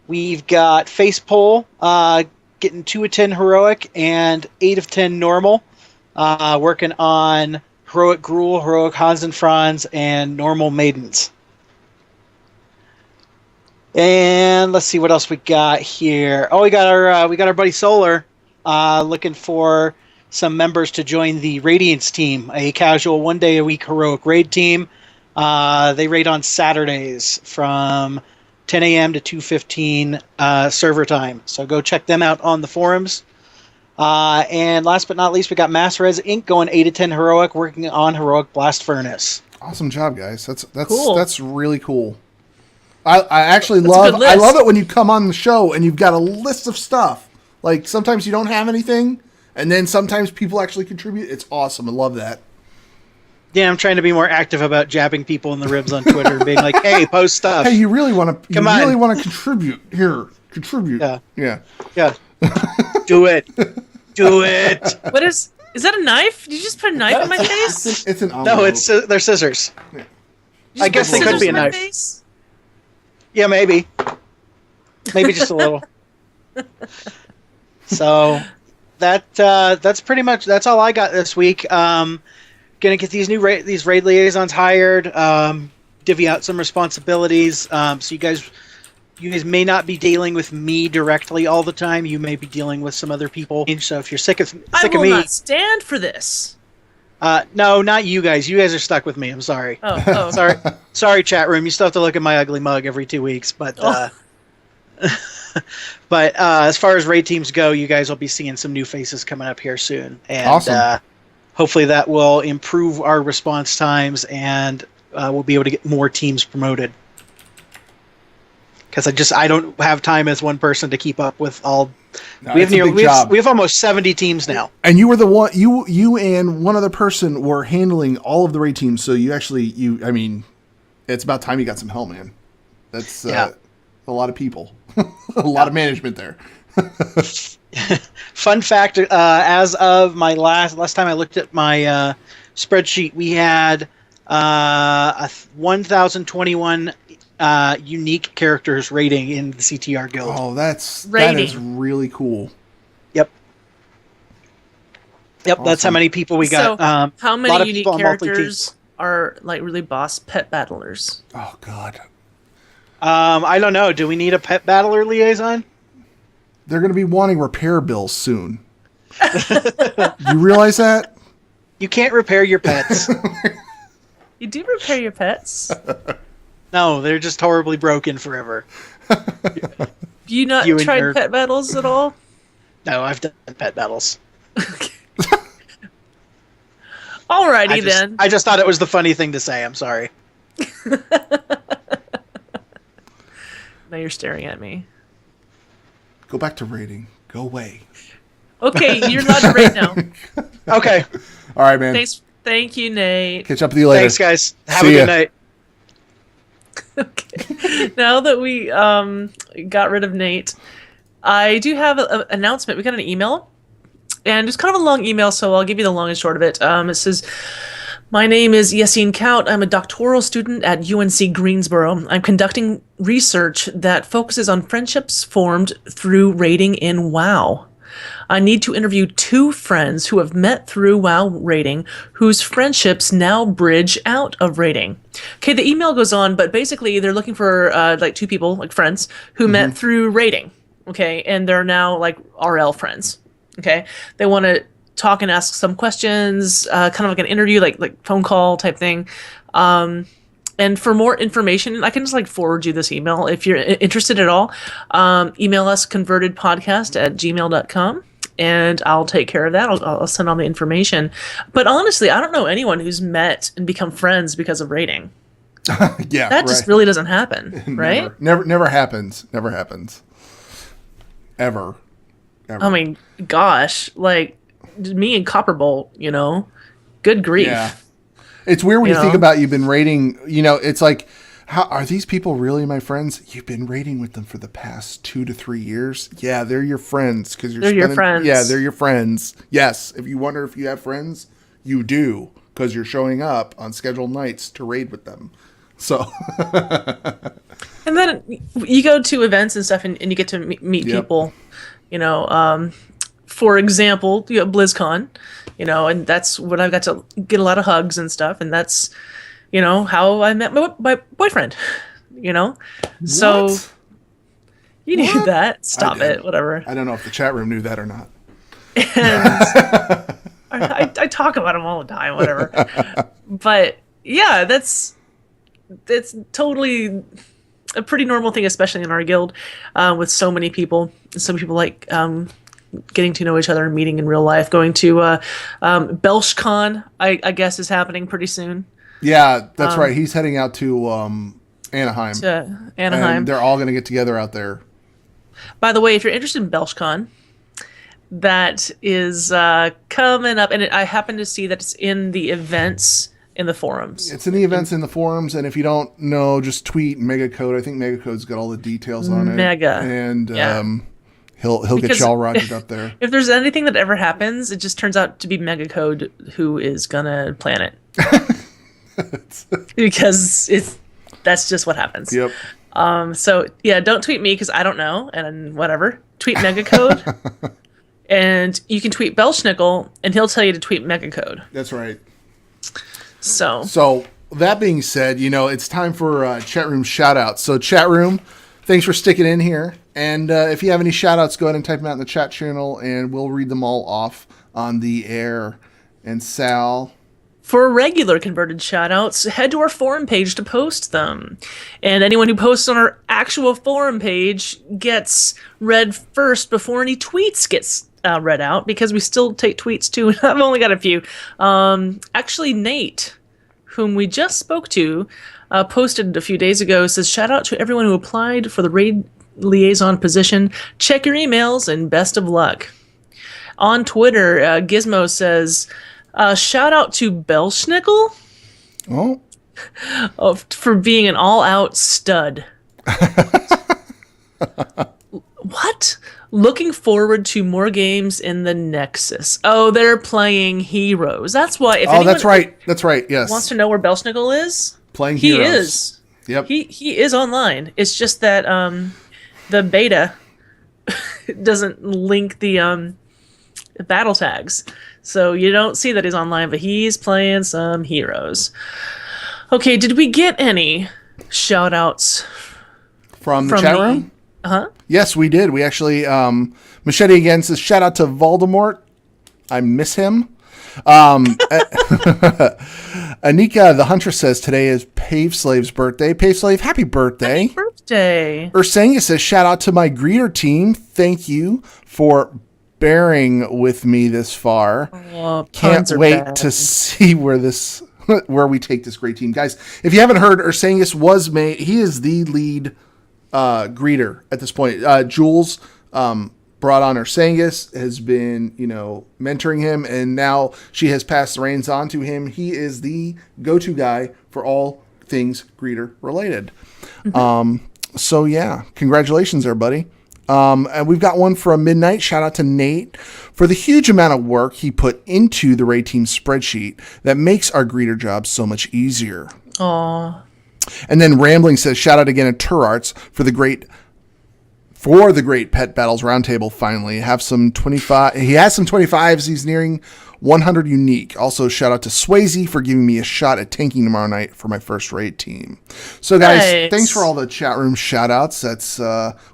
We've got Facepole getting 2 of 10 Heroic and 8 of 10 Normal. Working on Heroic Gruul, Heroic Hans and Franz, and Normal Maidens. And let's see what else we got here. Oh, we got our buddy Solar looking for some members to join the Radiance team, a casual 1 day a week heroic raid team. They raid on Saturdays from 10 a.m. to 2:15 server time. So go check them out on the forums. And last but not least, we got Mass Res Inc. going 8 to 10 heroic, working on Heroic Blast Furnace. Awesome job, guys. That's Cool. That's really cool. I actually That's a love good list. I love it when you come on the show and you've got a list of stuff. Like sometimes you don't have anything, and then sometimes people actually contribute. It's awesome. I love that. Yeah, I'm trying to be more active about jabbing people in the ribs on Twitter and being like, "Hey, post stuff." Hey, you really want to? Come on. Really want to contribute here? Contribute. Yeah. Yeah. Yeah, do it, do it. What is that a knife? Did you just put a knife in my face? It's an No, envelope. they're scissors. I guess they could be a knife. Face? Yeah, maybe just a little. So that's pretty much that's all I got this week. Gonna get these these raid liaisons hired. Divvy out some responsibilities. So you guys may not be dealing with me directly all the time. You may be dealing with some other people. So if you're sick of me, I will not stand for this. No, not you guys. You guys are stuck with me. I'm sorry. Oh. Sorry, chat room. You still have to look at my ugly mug every 2 weeks. But but as far as raid teams go, you guys will be seeing some new faces coming up here soon, and awesome. Hopefully that will improve our response times, and we'll be able to get more teams promoted. Because I don't have time as one person to keep up with all. No, we have almost 70 teams now. And you were the one. You and one other person were handling all of the raid teams. So I mean, it's about time you got some help, man. That's a lot of people, a lot of management there. Fun fact: as of my last time I looked at my spreadsheet, we had 1,021 unique characters rating in the CTR guild. Oh, that is really cool. Yep, awesome. That's how many people we got. So, how many unique characters are like really boss pet battlers? Oh God. I don't know. Do we need a pet battler liaison? They're going to be wanting repair bills soon. You realize that? You can't repair your pets. You do repair your pets? No, they're just horribly broken forever. Have you not tried pet battles at all? No, I've done pet battles. Alrighty then. I just thought it was the funny thing to say. I'm sorry. Now you're staring at me. Go back to raiding. Go away. Okay, you're not to raid now. Okay. All right, man. Thank you, Nate. Catch up with you later. Thanks, guys. Have a good night. Okay. Now that we got rid of Nate, I do have an announcement. We got an email, and it's kind of a long email, so I'll give you the long and short of it. It says, "My name is Yassine Kaut. I'm a doctoral student at UNC Greensboro. I'm conducting research that focuses on friendships formed through raiding in WoW. I need to interview 2 friends who have met through WoW raiding, whose friendships now bridge out of raiding." Okay, the email goes on, but basically they're looking for like 2 people, like friends, who met through raiding. Okay, and they're now like RL friends. Okay, they want to talk and ask some questions, kind of like an interview, like phone call type thing. And for more information, I can just like forward you this email if you're interested at all. Email us convertedpodcast@gmail.com, and I'll take care of that. I'll send all the information. But honestly, I don't know anyone who's met and become friends because of raiding. Yeah, that just really doesn't happen, right? Never happens. Never happens. Ever. I mean, gosh, like me and Copperbolt, good grief. Yeah. It's weird when you think about you've been raiding, it's like, how are these people really my friends? You've been raiding with them for the past 2 to 3 years. Yeah, they're your friends because they're your friends. Yeah, they're your friends. Yes, if you wonder if you have friends, you do because you're showing up on scheduled nights to raid with them. So, and then you go to events and stuff, and you get to meet people. For example, BlizzCon. And that's when I got to get a lot of hugs and stuff, and that's, how I met my boyfriend, So you knew that. Stop it, whatever. I don't know if the chat room knew that or not. And I talk about him all the time, whatever. But yeah, that's totally a pretty normal thing, especially in our guild, with so many people. Some people like getting to know each other and meeting in real life. Going to BelshCon, I guess, is happening pretty soon. Yeah, that's right. He's heading out to Anaheim. And they're all going to get together out there. By the way, if you're interested in BelshCon, that is coming up, and I happen to see that it's in the events in the forums. It's in the events in the forums, and if you don't know, just tweet Megacode. I think Megacode's got all the details on it. And he'll get y'all rogered up there. If there's anything that ever happens, it just turns out to be Megacode who is gonna plan it. because that's just what happens. Yep. So yeah, don't tweet me because I don't know, and whatever. Tweet Megacode, and you can tweet Belschnickel, and he'll tell you to tweet Megacode. That's right. So That being said, it's time for chat room shout outs. So chat room, thanks for sticking in here. And if you have any shout outs, go ahead and type them out in the chat channel and we'll read them all off on the air. And Sal. for regular converted shoutouts, head to our forum page to post them. And anyone who posts on our actual forum page gets read first before any tweets gets read out, because we still take tweets too. I've only got a few. Actually, Nate, whom we just spoke to, posted a few days ago, says, shout out to everyone who applied for the raid liaison position. Check your emails and best of luck. On Twitter, Gizmo says, shout out to Belschnickel for being an all-out stud. What? Looking forward to more games in the Nexus. Oh, they're playing Heroes. That's why. If that's right. That's right. Yes. Wants to know where Belschnickel is? Playing He Heroes. is. Yep. He is online. It's just that the beta doesn't link the battle tags, so you don't see that he's online. But he's playing some Heroes. Okay, did we get any shout outs From the chat room? Uh-huh. Yes, we did. We actually, Machete again says, shout out to Voldemort. I miss him. Anika the Huntress says, today is Pave Slave's birthday. Pave Slave, happy birthday. Happy birthday. Ursanga says, shout out to my greeter team. Thank you for bearing with me this far. Oh, Can't puns are wait bad. to see where we take this great team. Guys, if you haven't heard, Ursangus was made, he is the lead greeter at this point. Jules brought on Ursangus, has been, mentoring him, and now she has passed the reins on to him. He is the go-to guy for all things greeter related. So yeah, congratulations there, buddy. And we've got one from Midnight. Shout out to Nate for the huge amount of work he put into the Raid Team spreadsheet that makes our greeter job so much easier. Aw. And then Rambling says, shout out again to Turarts for the great Pet Battles Roundtable. Finally, he has some 25s. He's nearing 100 unique. Also, shout out to Swayze for giving me a shot at tanking tomorrow night for my first raid team. So, guys, Nice. thanks for all the chat room shout outs. That's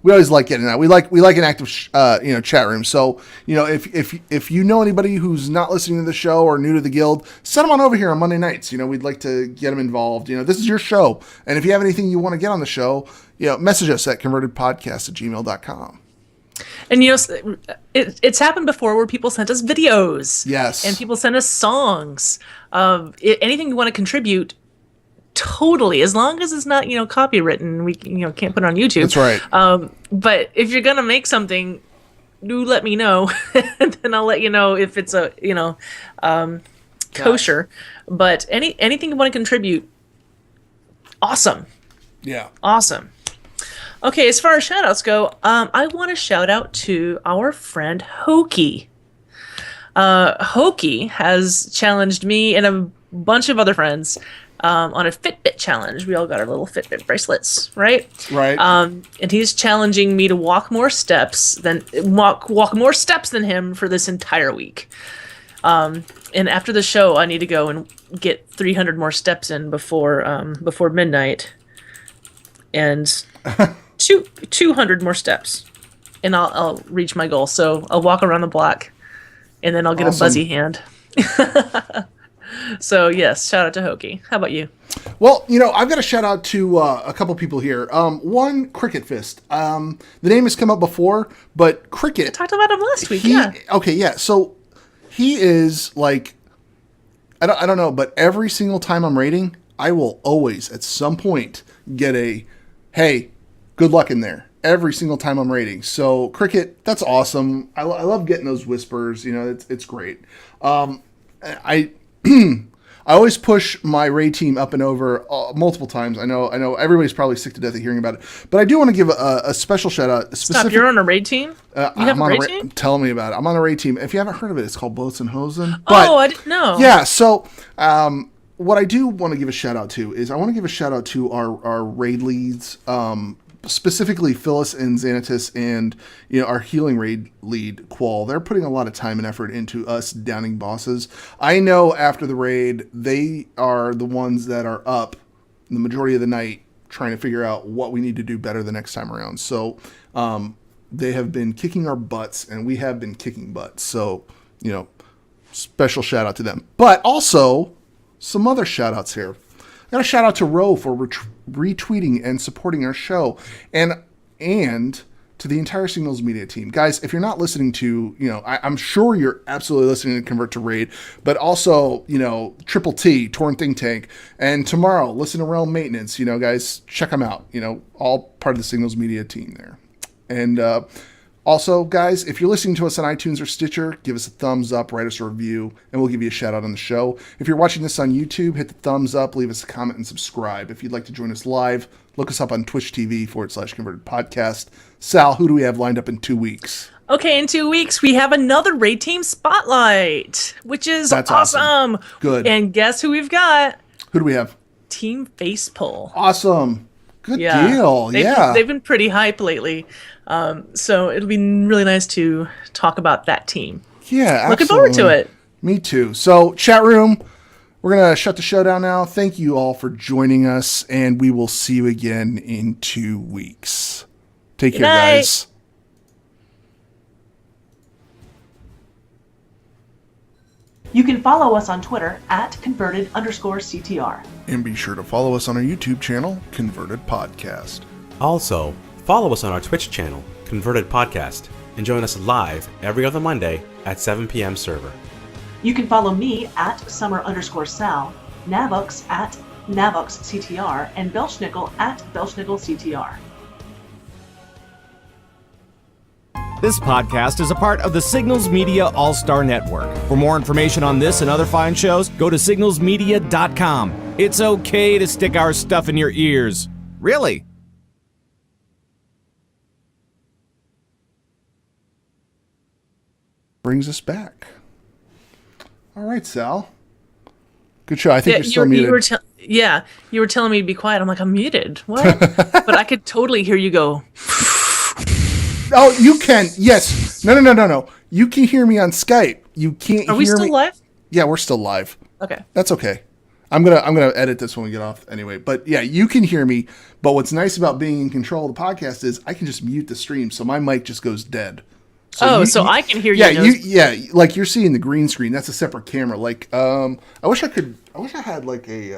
we always like getting that. We like an active chat room. So, if you know anybody who's not listening to the show or new to the guild, send them on over here on Monday nights. We'd like to get them involved. This is your show, and if you have anything you want to get on the show, message us at convertedpodcast@gmail.com. And it's happened before where people sent us videos. Yes. And people sent us songs. Anything you want to contribute, totally, as long as it's not copywritten. We can't put it on YouTube. That's right. But if you're gonna make something, do let me know, and then I'll let you know if it's a kosher. But anything you want to contribute, awesome. Yeah. Awesome. Okay, as far as shout-outs go, I want to shout out to our friend Hokie. Hokie has challenged me and a bunch of other friends on a Fitbit challenge. We all got our little Fitbit bracelets, right? Right. And he's challenging me to walk more steps than him for this entire week. And after the show, I need to go and get 300 more steps in before midnight. And 200 more steps, and I'll reach my goal. So I'll walk around the block, and then I'll get Awesome. a buzzy hand. So yes, shout out to Hokie. How about you? Well, I've got a shout out to a couple people here. One, Cricket Fist. The name has come up before, but Cricket. Talked about him last week. Yeah. Okay, yeah. So he is like, I don't know, but every single time I'm raiding, I will always at some point get a, hey, good luck in there. Every single time I'm raiding. So Cricket, that's awesome. I love getting those whispers. It's great. I always push my raid team up and over multiple times. I know everybody's probably sick to death of hearing about it, but I do want to give a special shout out. Stop. You're on a raid team. You have a raid team? Tell me about it. I'm on a raid team. If you haven't heard of it, it's called Boats and Hosen. Oh, I didn't know. Yeah. So what I do want to give a shout out to is I want to give a shout out to our raid leads, specifically Phyllis and Xanatus, and our healing raid lead Qual. They're putting a lot of time and effort into us downing bosses. I know after the raid, they are the ones that are up the majority of the night trying to figure out what we need to do better the next time around. So they have been kicking our butts, and we have been kicking butts. So, special shout out to them. But also, some other shout outs here. I got a shout out to Ro for retweeting and supporting our show, and to the entire Signals Media team. Guys, if you're not listening to, I'm sure you're absolutely listening to Convert to Raid, but also, Triple T, Torn Think Tank, and tomorrow, listen to Realm Maintenance. Guys, check them out. All part of the Signals Media team there. And also, guys, if you're listening to us on iTunes or Stitcher, give us a thumbs up, write us a review, and we'll give you a shout out on the show. If you're watching this on YouTube, hit the thumbs up, leave us a comment, and subscribe. If you'd like to join us live, look us up on Twitch TV/Converted Podcast. Sal, who do we have lined up in 2 weeks? Okay, in 2 weeks, we have another Raid Team Spotlight, which is That's awesome. Good. And guess who we've got? Who do we have? Team Facepull. Awesome. Good deal. They've been pretty hype lately. So it'll be really nice to talk about that team. Yeah, Looking forward to it. Me too. So, chat room, we're going to shut the show down now. Thank you all for joining us, and we will see you again in 2 weeks. Take care, guys. You can follow us on Twitter at converted_CTR. And be sure to follow us on our YouTube channel, Converted Podcast. Also, follow us on our Twitch channel, Converted Podcast, and join us live every other Monday at 7 p.m. server. You can follow me at summer_sal, Navox at NavoxCTR, and Belschnickel at BelschnickelCTR. This podcast is a part of the Signals Media All-Star Network. For more information on this and other fine shows, go to signalsmedia.com. It's okay to stick our stuff in your ears. Really. Brings us back. All right, Sal. Good show. I think you're still muted. You were telling me to be quiet. I'm like, I'm muted. What? But I could totally hear you go. Oh, you can. Yes. No. You can hear me on Skype. You can't hear me. Are we still live? Yeah, we're still live. Okay. That's okay. I'm gonna edit this when we get off anyway. But yeah, you can hear me. But what's nice about being in control of the podcast is I can just mute the stream, so my mic just goes dead. So I can hear you. Yeah, like you're seeing the green screen. That's a separate camera. Like, I wish I had like a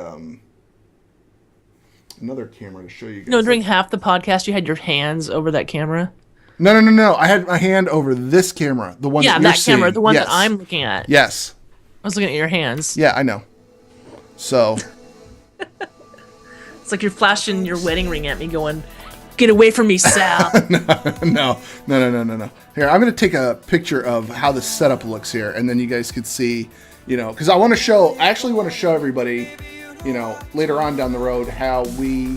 another camera to show you guys. No, during half the podcast, you had your hands over that camera. No. I had my hand over this camera, the one that you're seeing. Camera, the one that I'm looking at. Yes. I was looking at your hands. Yeah, I know. So. It's like you're flashing your wedding ring at me, going, "Get away from me, Sal." No. Here, I'm going to take a picture of how the setup looks here, and then you guys could see, because I actually want to show everybody, later on down the road how we